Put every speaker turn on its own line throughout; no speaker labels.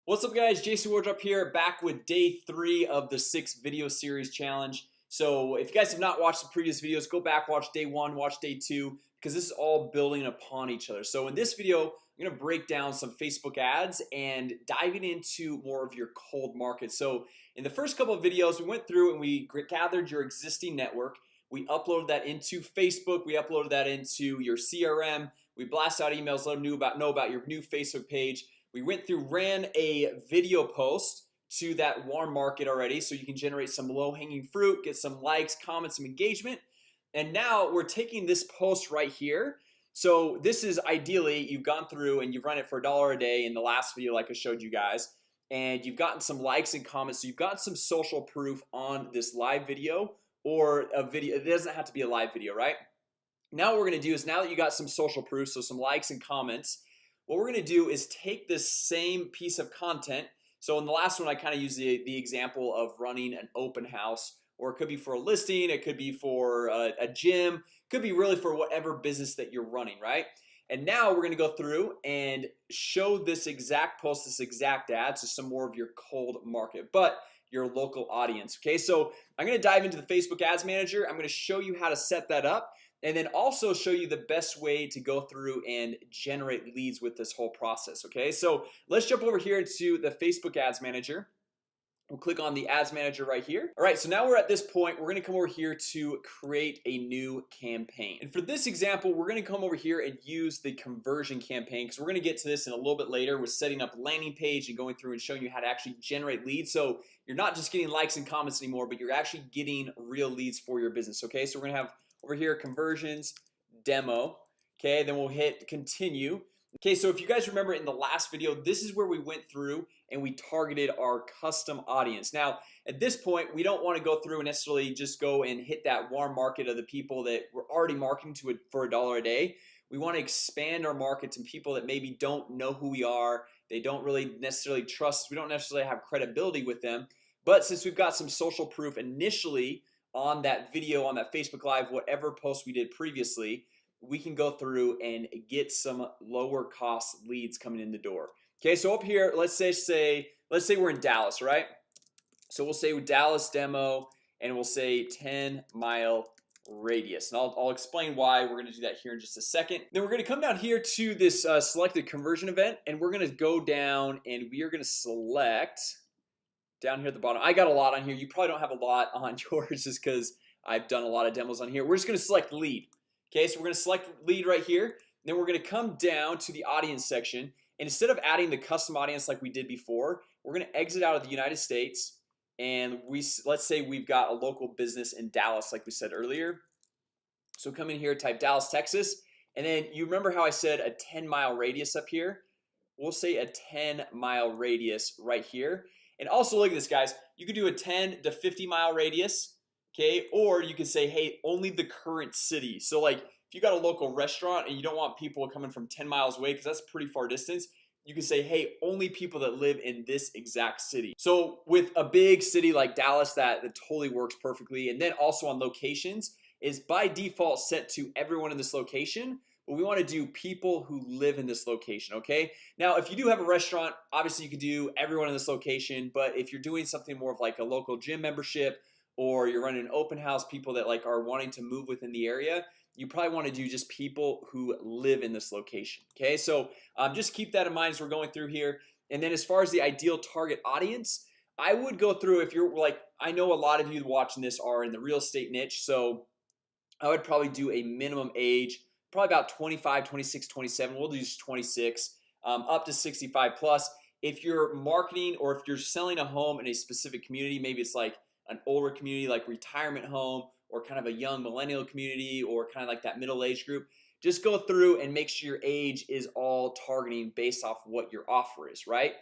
What's up guys, Jason Wardrop here, back with day 3 of the 6 video series challenge. So if you guys have not watched the previous videos, go back, watch day 1, watch day 2, because this is all building upon each other. So in this video, I'm gonna break down some Facebook ads and diving into more of your cold market. So in the first couple of videos, we went through and we gathered your existing network. We uploaded that into Facebook, we uploaded that into your CRM. We blast out emails, let them know about your new Facebook page. We went through, ran a video post to that warm market already, so you can generate some low-hanging fruit, get some likes, comments, some engagement. And now we're taking this post right here. So this is ideally you've gone through and you've run it for $1 a day in the last video like I showed you guys, and you've gotten some likes and comments. So you've got some social proof on this live video or a video. It doesn't have to be a live video, right? Now what we're gonna do is, now that you got some social proof, so some likes and comments, what we're gonna do is take this same piece of content. So in the last one I kind of used the example of running an open house, or it could be for a listing, it could be for a gym, could be really for whatever business that you're running, right? And now we're gonna go through and show this exact post, this exact ad to some more of your cold market, but your local audience. Okay, so I'm gonna dive into the Facebook Ads Manager. I'm gonna show you how to set that up, and then also show you the best way to go through and generate leads with this whole process. Okay, so let's jump over here to the Facebook Ads Manager. We'll click on the Ads Manager right here. All right, so now we're at this point. We're gonna come over here to create a new campaign. And for this example, we're gonna come over here and use the conversion campaign, because we're gonna get to this in a little bit later with setting up a landing page and going through and showing you how to actually generate leads. So you're not just getting likes and comments anymore, but you're actually getting real leads for your business. Okay, so we're gonna have over here conversions demo. Okay, then we'll hit continue. Okay, so if you guys remember in the last video, this is where we went through and we targeted our custom audience. Now at this point, we don't want to go through and necessarily just go and hit that warm market of the people that we're already marketing to it for $1 a day. We want to expand our market to people that maybe don't know who we are. They don't really necessarily trust us. We don't necessarily have credibility with them. But since we've got some social proof initially on that video, on that Facebook Live, whatever post we did previously, we can go through and get some lower cost leads coming in the door. Okay, so up here, let's say we're in Dallas, right? So we'll say Dallas demo, and we'll say 10-mile radius, and I'll explain why. We're gonna do that here in just a second. Then we're gonna come down here to this selected conversion event, and we're gonna go down and we are gonna select down here at the bottom. I got a lot on here. You probably don't have a lot on yours just because I've done a lot of demos on here. We're just gonna select lead. Okay, so we're gonna select lead right here. Then we're gonna come down to the audience section, and instead of adding the custom audience like we did before, we're gonna exit out of the United States, and let's say we've got a local business in Dallas like we said earlier. So come in here, type Dallas, Texas, and then you remember how I said a 10-mile radius up here? We'll say a 10-mile radius right here. And also look at this, guys. You could do a 10 to 50-mile radius. Okay, or you can say, hey, only the current city. So like if you got a local restaurant and you don't want people coming from 10 miles away, because that's a pretty far distance, you can say, hey, only people that live in this exact city. So with a big city like Dallas, that totally works perfectly. And then also on locations is by default set to everyone in this location, but we want to do people who live in this location. Okay, now if you do have a restaurant, obviously you could do everyone in this location, but if you're doing something more of like a local gym membership, or you're running an open house, people that like are wanting to move within the area, you probably want to do just people who live in this location. Okay, so just keep that in mind as we're going through here. And then as far as the ideal target audience, I would go through, if you're like, I know a lot of you watching this are in the real estate niche, so I would probably do a minimum age, probably about 25, 26, 27. We'll do just 26 up to 65 plus. If you're marketing or if you're selling a home in a specific community, maybe it's like an older community like retirement home, or kind of a young millennial community, or kind of like that middle-aged group, just go through and make sure your age is all targeting based off what your offer is, right?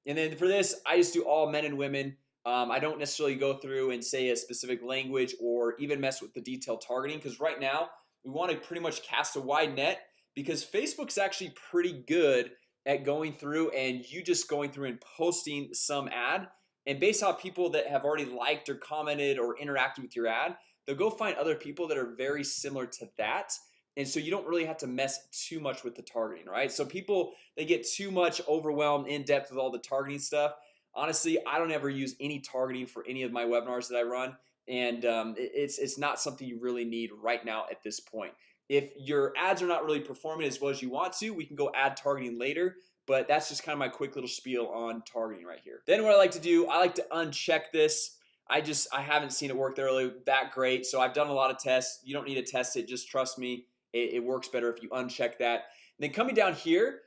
And then for this, I just do all men and women. I don't necessarily go through and say a specific language or even mess with the detailed targeting, because right now we want to pretty much cast a wide net, because Facebook's actually pretty good at going through and you just going through and posting some ad, and based on people that have already liked or commented or interacted with your ad, they'll go find other people that are very similar to that, and so you don't really have to mess too much with the targeting, right? So people, they get too much overwhelmed in depth with all the targeting stuff. Honestly, I don't ever use any targeting for any of my webinars that I run, and it's not something you really need right now at this point. If your ads are not really performing as well as you want to, we can go add targeting later, but that's just kind of my quick little spiel on targeting right here. Then what I like to do, I like to uncheck this. I haven't seen it work there really that great, so I've done a lot of tests. You don't need to test it, just trust me. It works better if you uncheck that. And then coming down here,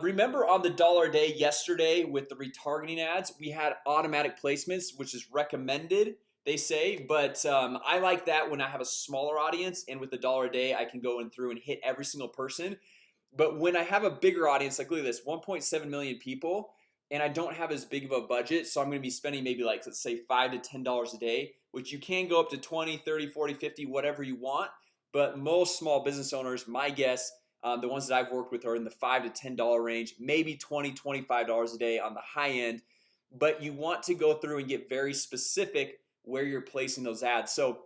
remember on the $1 a day yesterday with the retargeting ads, we had automatic placements, which is recommended, they say, but I like that when I have a smaller audience, and with the $1 a day I can go in through and hit every single person. But when I have a bigger audience, like look at this 1.7 million people, and I don't have as big of a budget, so I'm gonna be spending maybe like, let's say $5 to $10 a day, which you can go up to 20, 30, 40, 50, whatever you want. But most small business owners, my guess, the ones that I've worked with are in the $5 to $10 range, maybe $20, $25 a day on the high end. But you want to go through and get very specific where you're placing those ads. So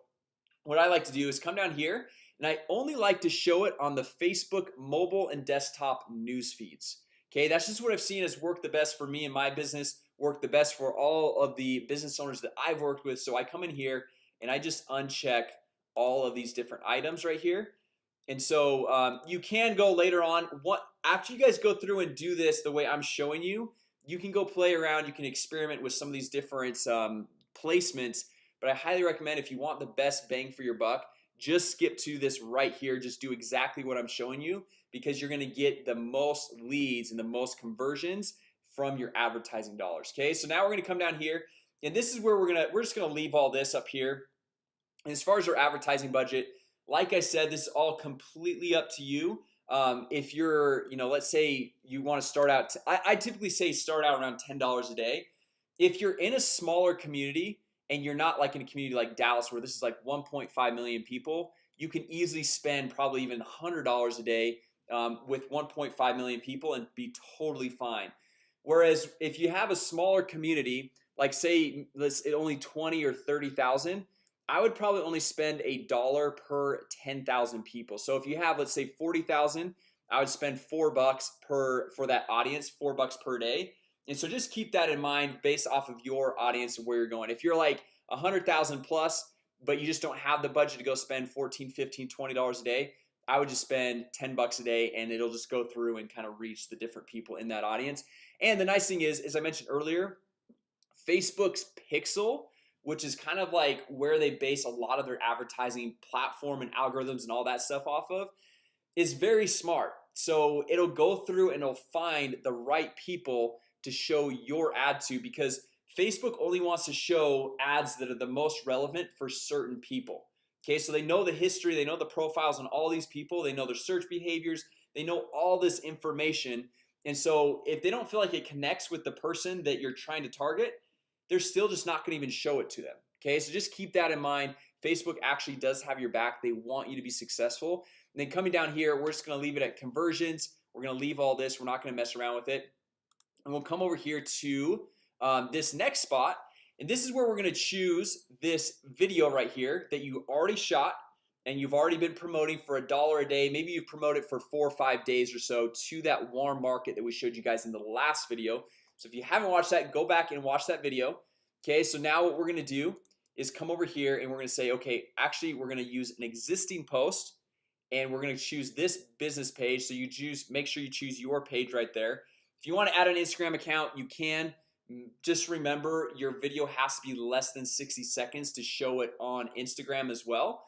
what I like to do is come down here, and I only like to show it on the Facebook mobile and desktop news feeds. Okay, that's just what I've seen has worked the best for me and my business, worked the best for all of the business owners that I've worked with. So I come in here and I just uncheck all of these different items right here. And so you can go later on, after you guys go through and do this the way I'm showing you, you can go play around, you can experiment with some of these different placements. But I highly recommend, if you want the best bang for your buck, just skip to this right here. Just do exactly what I'm showing you, because you're gonna get the most leads and the most conversions from your advertising dollars. Okay, so now we're gonna come down here, and this is where we're just gonna leave all this up here. And as far as our advertising budget, like I said, this is all completely up to you. If you're, let's say you want to start out, I typically say start out around $10 a day. If you're in a smaller community and you're not like in a community like Dallas, where this is like 1.5 million people, you can easily spend probably even $100 a day with 1.5 million people and be totally fine. Whereas if you have a smaller community, like say let's only 20 or 30,000, I would probably only spend $1 per 10,000 people. So if you have, let's say 40,000, I would spend $4 for that audience, $4 per day. And so just keep that in mind based off of your audience and where you're going. If you're like 100,000 plus, but you just don't have the budget to go spend $14, $15, $20 a day, I would just spend $10 a day, and it'll just go through and kind of reach the different people in that audience. And the nice thing is, as I mentioned earlier, Facebook's Pixel, which is kind of like where they base a lot of their advertising platform and algorithms and all that stuff off of, is very smart. So it'll go through and it'll find the right people to show your ad to, because Facebook only wants to show ads that are the most relevant for certain people. Okay, so they know the history, they know the profiles on all these people, they know their search behaviors, they know all this information. And so if they don't feel like it connects with the person that you're trying to target, they're still just not gonna even show it to them. Okay, so just keep that in mind. Facebook actually does have your back. They want you to be successful. And then coming down here, we're just gonna leave it at conversions. We're gonna leave all this. We're not gonna mess around with it. And we'll come over here to this next spot, and this is where we're gonna choose this video right here that you already shot and you've already been promoting for $1 a day. Maybe you've promoted for 4 or 5 days or so to that warm market that we showed you guys in the last video. So if you haven't watched that, go back and watch that video. Okay, so now what we're gonna do is come over here and we're gonna say, okay, actually we're gonna use an existing post, and we're gonna choose this business page. So you make sure you choose your page right there. If you want to add an Instagram account, you can. Just remember, your video has to be less than 60 seconds to show it on Instagram as well.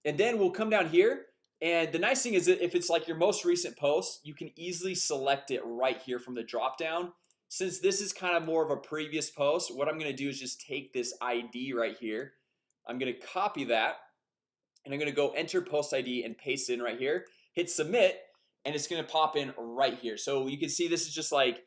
And then we'll come down here, and the nice thing is that if it's like your most recent post, you can easily select it right here from the drop down. Since this is kind of more of a previous post, what I'm gonna do is just take this ID right here. I'm gonna copy that, and I'm gonna go enter post ID and paste it in right here, hit submit, and it's gonna pop in right here. So you can see this is just like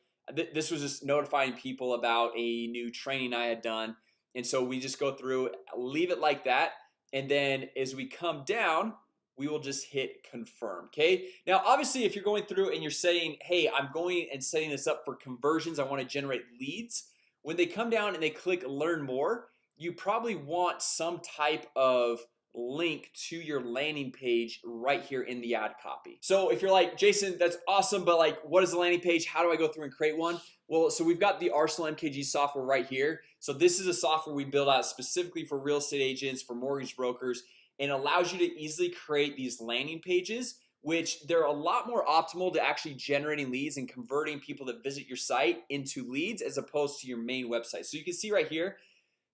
this was just notifying people about a new training I had done. And so we just go through, leave it like that, and then as we come down, we will just hit confirm. Okay, now obviously if you're going through and you're saying, hey, I'm going and setting this up for conversions, I want to generate leads, when they come down and they click learn more, you probably want some type of link to your landing page right here in the ad copy. So if you're like, Jason, that's awesome, but like, what is the landing page? How do I go through and create one? Well, so we've got the Arsenal MKG software right here. So this is a software we build out specifically for real estate agents, for mortgage brokers, and allows you to easily create these landing pages, which they're a lot more optimal to actually generating leads and converting people that visit your site into leads as opposed to your main website. So you can see right here,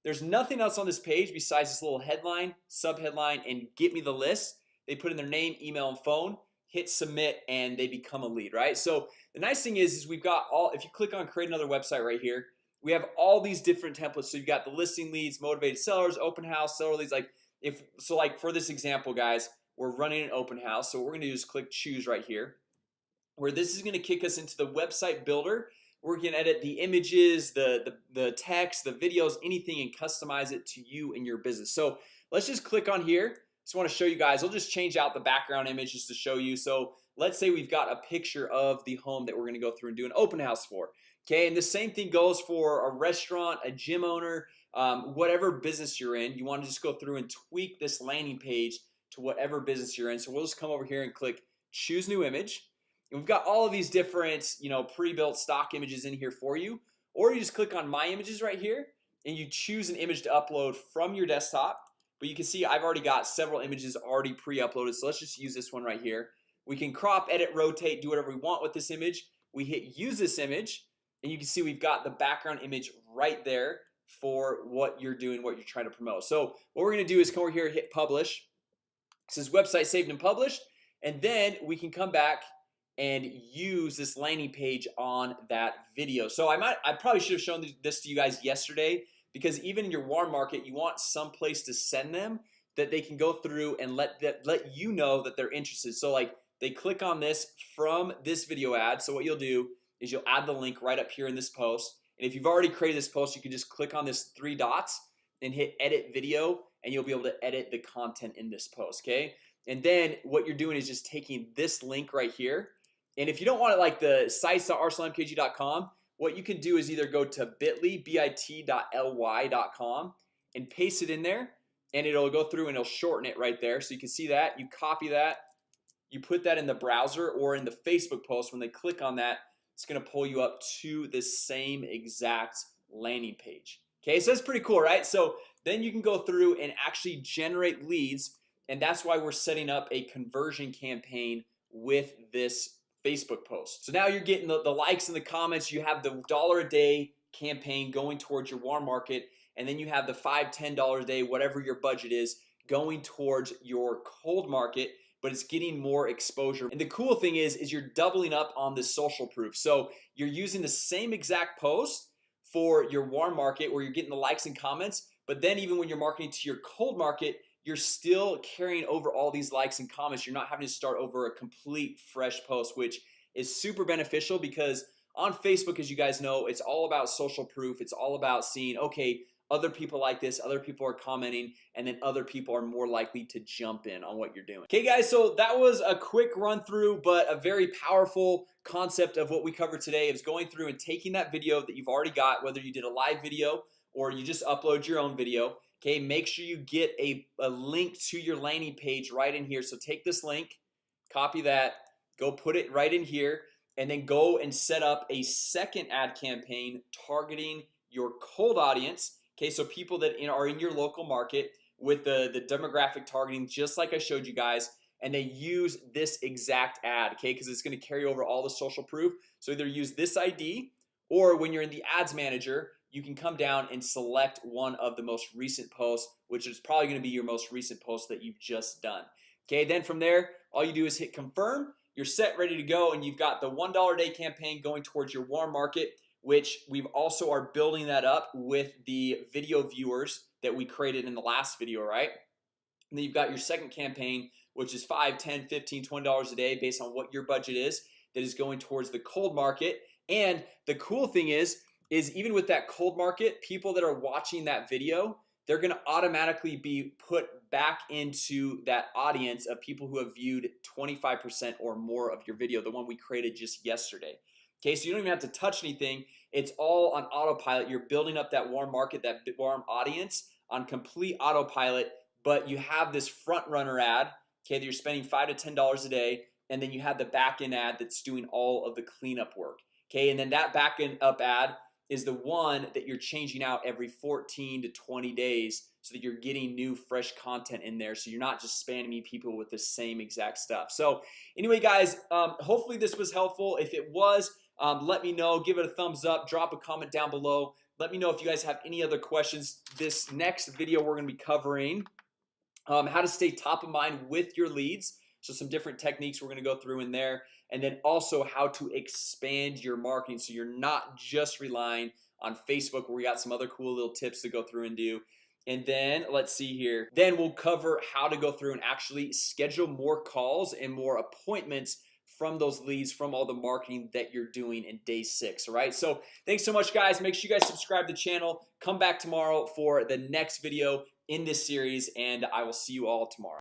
there's nothing else on this page besides this little headline, subheadline, and get me the list. They put in their name, email, and phone, hit submit, and they become a lead, right? So the nice thing is we've got all, if you click on create another website right here, we have all these different templates. So you've got the listing leads, motivated sellers, open house, seller leads. Like like for this example, guys, we're running an open house. So what we're gonna do is click choose right here, where this is gonna kick us into the website builder. We're gonna edit the images, the text, the videos, anything, and customize it to you and your business. So let's just click on here. Just want to show you guys. I'll just change out the background image just to show you. So let's say we've got a picture of the home that we're gonna go through and do an open house for. Okay, and the same thing goes for a restaurant, a gym owner, whatever business you're in. You want to just go through and tweak this landing page to whatever business you're in. So we'll just come over here and click choose new image. And we've got all of these different, pre-built stock images in here for you. Or you just click on my images right here and you choose an image to upload from your desktop. But you can see I've already got several images already pre-uploaded. So let's just use this one right here. We can crop, edit, rotate, do whatever we want with this image. We hit use this image and you can see we've got the background image right there for what you're doing, what you're trying to promote. So what we're gonna do is come over here, hit publish. It says website saved and published, and then we can come back and use this landing page on that video. So I probably should have shown this to you guys yesterday, because even in your warm market, you want some place to send them that they can go through and let you know that they're interested. So like they click on this from this video ad. So what you'll do is you'll add the link right up here in this post. And if you've already created this post, you can just click on this 3 dots and hit edit video, and you'll be able to edit the content in this post. Okay, and then what you're doing is just taking this link right here. And if you don't want it like the sites.arsenalmkg.com, what you can do is either go to bit.ly.com and paste it in there, and it'll go through and it'll shorten it right there. So you can see that, you copy that, you put that in the browser or in the Facebook post. When they click on that, it's gonna pull you up to the same exact landing page. Okay, so that's pretty cool, right? So then you can go through and actually generate leads, and that's why we're setting up a conversion campaign with this Facebook post. So now you're getting the likes and the comments. You have the $1 a day campaign going towards your warm market, and then you have the $5, $10 a day, whatever your budget is, going towards your cold market, but it's getting more exposure. And the cool thing is you're doubling up on the social proof. So you're using the same exact post for your warm market where you're getting the likes and comments, but then even when you're marketing to your cold market, you're still carrying over all these likes and comments. You're not having to start over a complete fresh post, which is super beneficial, because on Facebook, as you guys know, it's all about social proof. It's all about seeing, okay, other people like this, other people are commenting, and then other people are more likely to jump in on what you're doing. Okay guys, so that was a quick run through, but a very powerful concept of what we covered today is going through and taking that video that you've already got, whether you did a live video or you just upload your own video. Okay, make sure you get a link to your landing page right in here. So take this link, copy that, go put it right in here, and then go and set up a second ad campaign targeting your cold audience. Okay, so people that are in your local market with the demographic targeting, just like I showed you guys, and they use this exact ad, okay, because it's going to carry over all the social proof. So either use this ID, or when you're in the ads manager, you can come down and select one of the most recent posts, which is probably going to be your most recent post that you've just done. Okay, then from there, all you do is hit confirm. You're set, ready to go, and you've got the $1 a day campaign going towards your warm market, which we've also are building that up with the video viewers that we created in the last video, right? And then you've got your second campaign, which is $5, $10, $15, $20 a day based on what your budget is, that is going towards the cold market. And the cool thing is even with that cold market, people that are watching that video, they're gonna automatically be put back into that audience of people who have viewed 25% or more of your video, the one we created just yesterday. Okay, so you don't even have to touch anything. It's all on autopilot. You're building up that warm market, that warm audience on complete autopilot but you have this front runner ad, okay, that you're spending $5 to $10 a day, and then you have the back end ad that's doing all of the cleanup work. Okay, and then that back end up ad is the one that you're changing out every 14 to 20 days so that you're getting new fresh content in there, so you're not just spamming people with the same exact stuff. So anyway guys, hopefully this was helpful. If it was, let me know, give it a thumbs up, drop a comment down below. Let me know if you guys have any other questions. This next video we're gonna be covering how to stay top of mind with your leads. So some different techniques we're gonna go through in there, and then also how to expand your marketing so you're not just relying on Facebook, where we got some other cool little tips to go through and do. And then let's see here, then we'll cover how to go through and actually schedule more calls and more appointments from those leads from all the marketing that you're doing in day 6. All right, so thanks so much guys. Make sure you guys subscribe to the channel. Come back tomorrow for the next video in this series, and I will see you all tomorrow.